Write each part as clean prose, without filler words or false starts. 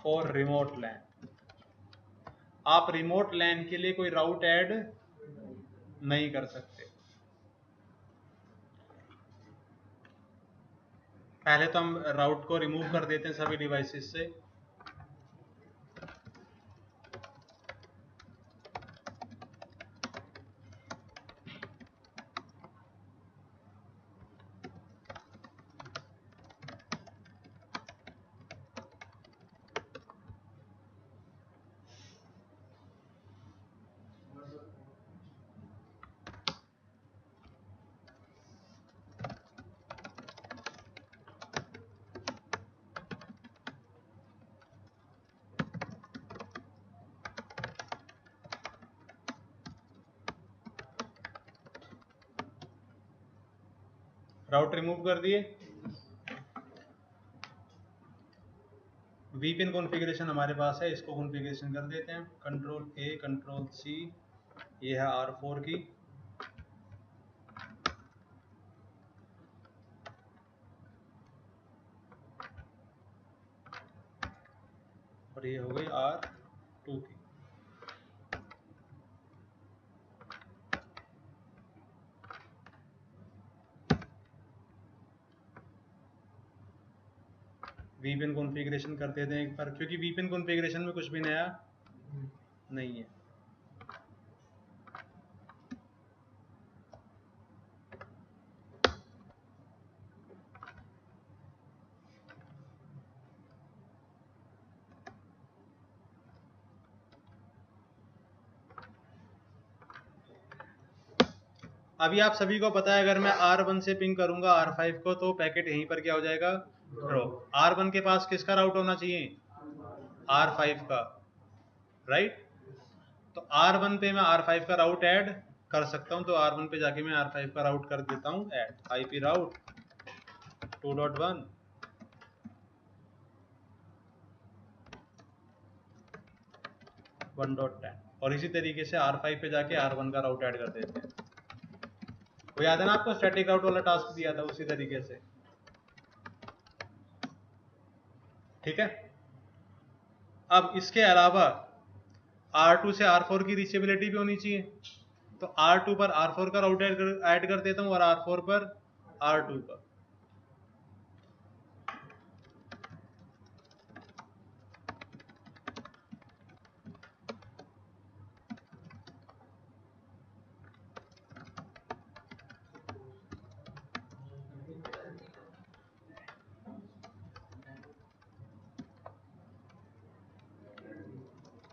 For remote लैन। आप remote लैन के लिए कोई राउट ऐड नहीं कर सकते। पहले तो हम राउट को रिमूव कर देते हैं सभी डिवाइसेस से। राउट रिमूव कर दिए। वीपीएन कॉन्फ़िगरेशन हमारे पास है, इसको कॉन्फ़िगरेशन कर देते हैं। कंट्रोल ए कंट्रोल सी, ये है R4 की, और ये हो गई R2 की। वीपीएन कॉन्फ़िगरेशन कर देते हैं एक बार, क्योंकि वीपीएन कॉन्फ़िगरेशन में कुछ भी नया नहीं है। अभी आप सभी को पता है, अगर मैं R1 से पिंग करूंगा R5 को तो पैकेट यहीं पर क्या हो जाएगा, ड्रॉप। R1 के पास किसका राउट होना चाहिए, R5 का, राइट। तो R1 पे मैं R5 का राउट ऐड कर सकता हूं, तो R1 पे जाके मैं R5 का राउट कर देता हूं ऐड, IP राउट 2.1 1.10, और इसी तरीके से R5 पे जाके R1 का राउट ऐड कर देते हैं। वो याद है ना आपको स्टैटिक राउट वाला टास्क दिया था, उसी तरीके से, ठीक है। अब इसके अलावा R2 से R4 की रीचेबिलिटी भी होनी चाहिए, तो R2 पर R4 का राउट ऐड कर देता हूं और R4 पर R2 का।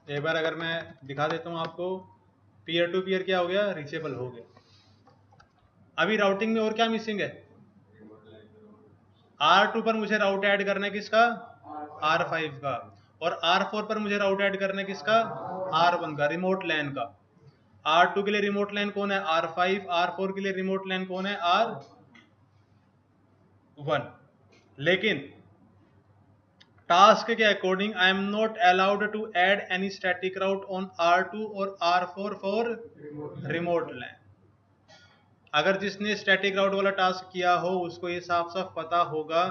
एक बार अगर मैं दिखा देता हूं आपको, पीयर टू पीयर क्या हो गया, रीचेबल हो गया। अभी राउटिंग में और क्या मिसिंग है, R2 पर मुझे राउट ऐड करना है किसका, R5 का, और R4 पर मुझे राउट ऐड करना है किसका, R1 का, रिमोट लैन का। R2 के लिए रिमोट लैन कौन है, R5, R4 के लिए रिमोट लैन कौन है, R1। लेकिन टास्क के according I am not allowed to add any static route on R2 और R4 फॉर रिमोट लैन। अगर जिसने स्टैटिक राउट वाला टास्क किया हो उसको ये साफ साफ पता होगा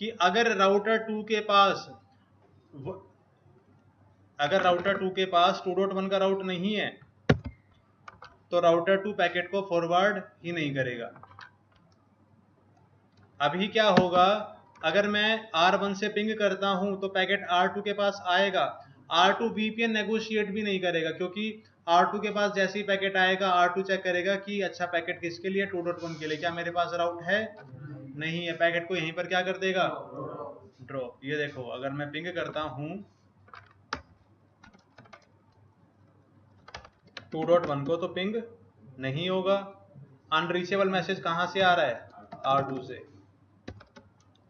कि अगर राउटर 2 के पास 2.1 का राउट नहीं है तो राउटर 2 पैकेट को फॉरवर्ड ही नहीं करेगा। अभी क्या होगा, अगर मैं R1 से पिंग करता हूं तो पैकेट R2 के पास आएगा, R2 VPN नेगोशिएट भी नहीं करेगा, क्योंकि R2 के पास जैसे ही पैकेट आएगा R2 चेक करेगा कि अच्छा पैकेट किसके लिए, 2.1 के लिए, क्या मेरे पास राउट है, नहीं है, पैकेट को यहीं पर क्या कर देगा, ड्रॉप। ये देखो अगर मैं पिंग करता हूं 2.1 को तो पिंग नहीं होगा। अनरीचेबल मैसेज कहां से आ रहा है, R2 से।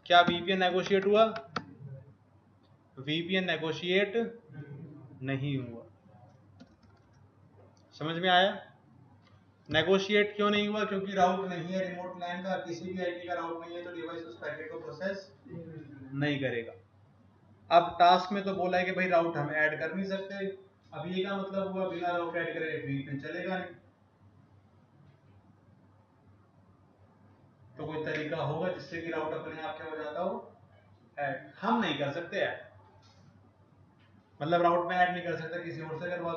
क्या VPN नेगोशिएट हुआ, VPN नेगोशिएट नहीं हुआ। समझ में आया, नेगोशिएट क्यों नहीं हुआ, क्योंकि राउट नहीं है रिमोट लैन का, किसी भी आईपी का राउट नहीं है, तो डिवाइस उस पैकेट को प्रोसेस नहीं करेगा। अब टास्क में तो बोला है कि भाई राउट हम ऐड कर नहीं सकते, अब ये क्या मतलब हुआ, बिना राउट ऐड करे VPN चलेगा नहीं। तो कोई तरीका होगा जिससे कि राउट अपने आप क्या हो जाता हो, ऐड। हम नहीं कर सकते ऐड, मतलब राउट में ऐड नहीं कर सकता किसी और से, अगर वो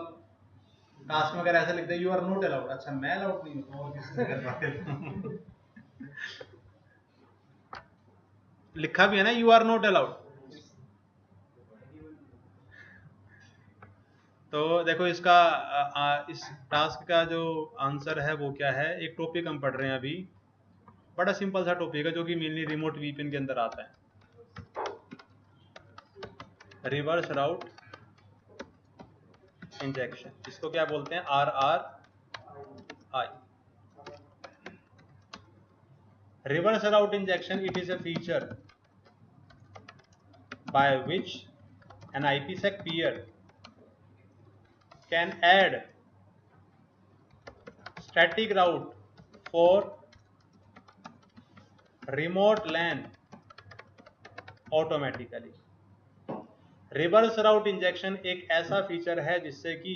टास्क में अगर ऐसा लिख दे यू आर नॉट अलाउड, अच्छा मैं अलाउड नहीं हूँ तो और किसी से कर पाते लिखा भी है ना यू आर नॉट अलाउड। तो देखो इसका इस टास्क का जो आंसर है वो क्या है, एक टॉपिक हम पढ़ रहे हैं अभी, बड़ा सिंपल सा टॉपिक है जो कि मेनली रिमोट वीपीएन के अंदर आता है, रिवर्स राउट इंजेक्शन, इसको क्या बोलते हैं, RRI। Reverse route injection, it is a feature by which an IPsec peer can add static route for remote LAN automatically। Reverse route injection एक ऐसा फीचर है जिससे कि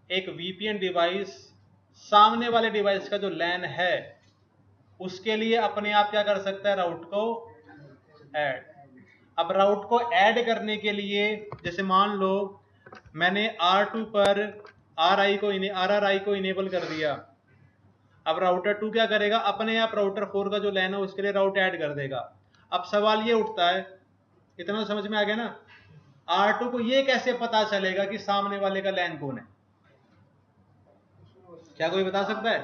एक वीपीएन डिवाइस सामने वाले डिवाइस का जो लैन है उसके लिए अपने आप क्या कर सकता है, राउट को ऐड। अब राउट को ऐड करने के लिए जैसे मान लो मैंने R2 पर RRI को इनेबल कर दिया, अब राउटर 2 क्या करेगा, अपने आप राउटर 4 का जो लैन है उसके लिए राउट ऐड कर देगा। अब सवाल ये उठता है, इतना तो समझ में आ गया ना, R2 को ये कैसे पता चलेगा कि सामने वाले का लैन कौन है, क्या कोई बता सकता है?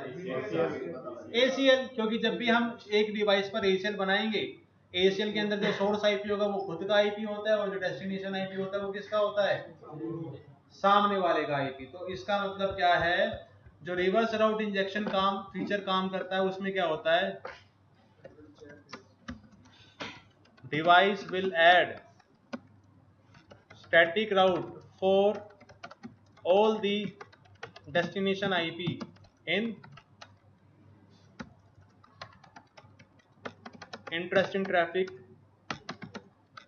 ACL, क्योंकि जब भी हम एक डिवाइस पर ACL बनाएंगे, ACL के अंदर जो सोर्स आईपी होगा वो खुद का आईपी होता है, और जो डेस्टिनेशन आईपी होता है वो किसका होता है, सामने वाले का आईपी। तो इसका मतलब क्या है, जो रिवर्स राउट इंजेक्शन फीचर काम करता है उसमें क्या होता है, device will add static route for all the destination IP in interesting traffic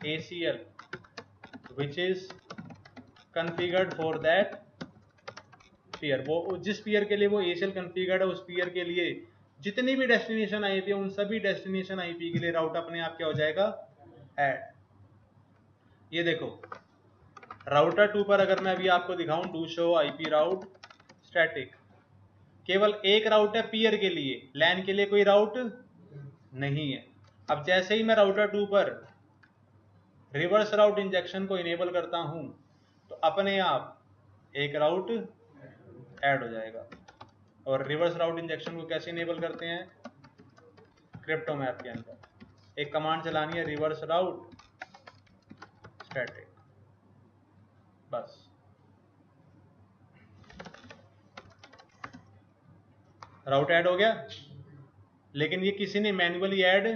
ACL which is configured for that peer। वो जिस peer के लिए वो ACL configured है उस peer के लिए जितनी भी destination IP है उन सभी destination IP के लिए राउट अपने आप क्या हो जाएगा, ऐड। ये देखो राउटर 2 पर अगर मैं अभी आपको दिखाऊं do show IP route static, केवल एक राउट है पीयर के लिए, लैन के लिए कोई राउट नहीं है। अब जैसे ही मैं राउटर 2 पर रिवर्स राउट इंजेक्शन को इनेबल करता हूं तो अपने आप एक राउट ऐड हो जाएगा। और रिवर्स राउट इंजेक्शन को कैसे इनेबल करते हैं, क्रिप्टो मैप के अंदर एक कमांड चलानी है, रिवर्स राउट स्टैटिक, बस। राउट ऐड हो गया, लेकिन ये किसी ने मैन्युअली ऐड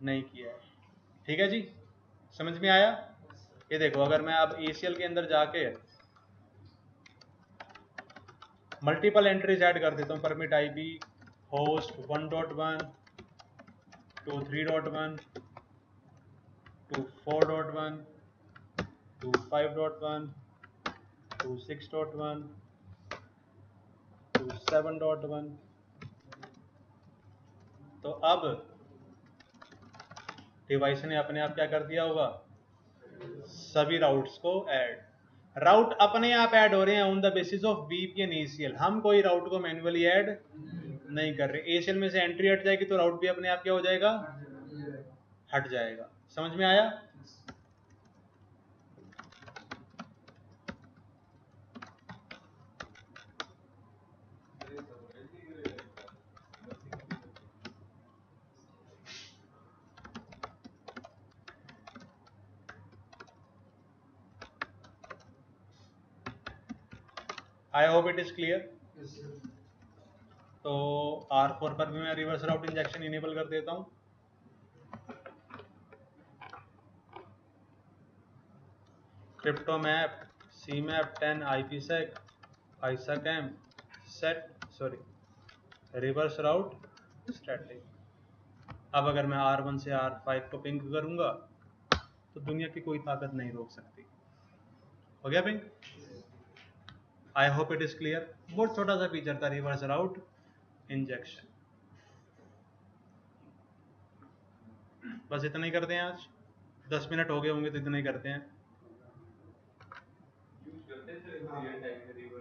नहीं किया है, ठीक है जी, समझ में आया। ये देखो अगर मैं अब ACL के अंदर जाके मल्टीपल एंट्रीज ऐड कर देता हूँ, permit IP host 1.1 to 3.1 to 4.1 to 5.1 to 6.1 to 7.1, तो अब डिवाइस ने अपने आप क्या कर दिया होगा, सभी राउट्स को ऐड। राउट अपने आप ऐड हो रहे हैं on the basis of VPN ACL, हम कोई राउट को मैन्युअली ऐड नहीं कर रहे। ACL में से एंट्री हट जाएगी तो राउट भी अपने आप क्या हो जाएगा, हट जाएगा। समझ में आया। I hope it is clear. तो R4 पर भी मैं रिवर्स राउट इंजेक्शन इनेबल कर देता हूं। Crypto map CMAP 10 IPsec ISACAM reverse route static. अब अगर मैं R1 से R5 को पिंग करूंगा तो दुनिया की कोई ताकत नहीं रोक सकती। हो गया ping. I hope it is clear. बहुत छोटा सा फीचर था रिवर्स राउट इंजेक्शन। बस इतना ही करते हैं आज, 10 मिनट हो गए होंगे तो इतना ही करते हैं।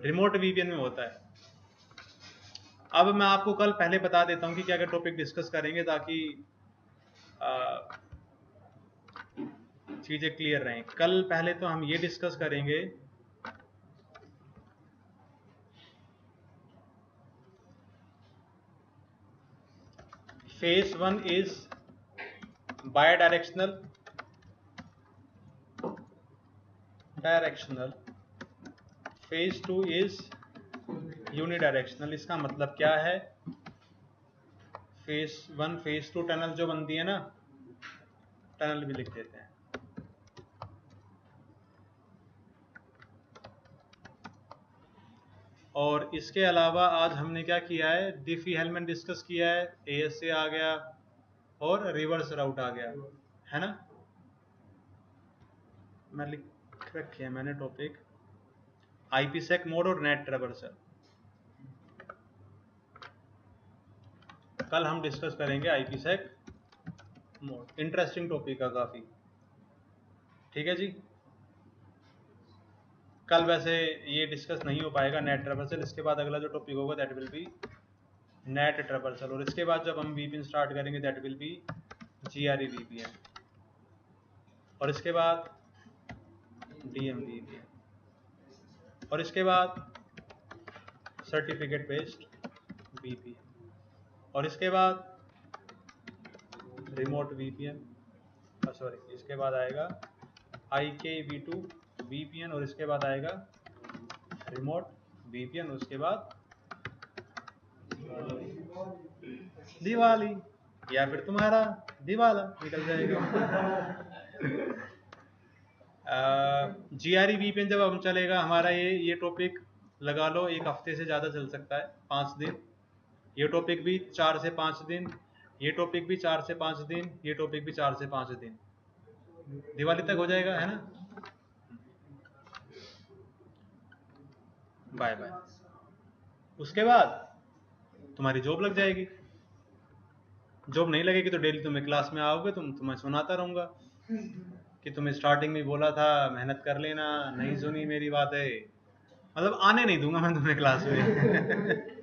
रिमोट वीपीएन में होता है। अब मैं आपको कल पहले बता देता हूँ कि क्या क्या टॉपिक डिस्कस करेंगे ताकि चीजें क्लियर रहें। कल पहले तो हम ये डिस्कस करेंगे phase 1 is bidirectional, phase 2 is unidirectional. इसका मतलब क्या है? फेज 1 फेज 2 टनल जो बनती है ना, टनल भी लिख देते हैं। और इसके अलावा आज हमने क्या किया है, डिफी-हेलमैन डिस्कस किया है, एएसए आ गया और रिवर्स राउट आ गया, है ना। मैं लिख रखे हैं मैंने टॉपिक आईपीसेक मोड और नेट ट्रैवर्सल। कल हम डिस्कस करेंगे आईपीसेक मोड। इंटरेस्टिंग टॉपिक है काफी, ठीक है जी। कल वैसे ये डिस्कस नहीं हो पाएगा नेट ट्रैवर्सल। इसके बाद अगला जो टॉपिक होगा that will be net traversal, और इसके बाद जब हम वीपीएन स्टार्ट करेंगे that will be GRE VPN, और इसके बाद डीएम वीपीएन, और इसके बाद सर्टिफिकेट बेस्ड वीपीएन, और इसके बाद रिमोट वीपीएन, सॉरी इसके बाद आएगा IKV2 वीपीएन, और इसके बाद आएगा रिमोट वीपीएन, उसके बाद दिवाली या फिर तुम्हारा दिवाला निकल जाएगा। जीआरई वीपीएन जब हम चलेगा हमारा ये टॉपिक लगा लो 1 हफ्ते से ज़्यादा चल सकता है, 5 दिन। ये टॉपिक भी 4 से 5 दिन, ये टॉपिक भी 4 से 5 दिन, ये टॉपिक भी 4 से 5 दिन, दिवाली तक हो जाएगा, है ना। Bye bye. उसके बाद तुम्हारी जॉब लग जाएगी। जॉब नहीं लगेगी तो डेली तुम्हें क्लास में आओगे, तुम्हें सुनाता रहूंगा कि तुम्हें स्टार्टिंग में बोला था मेहनत कर लेना, नहीं सुनी मेरी बातें, मतलब आने नहीं दूंगा मैं तुम्हें क्लास में।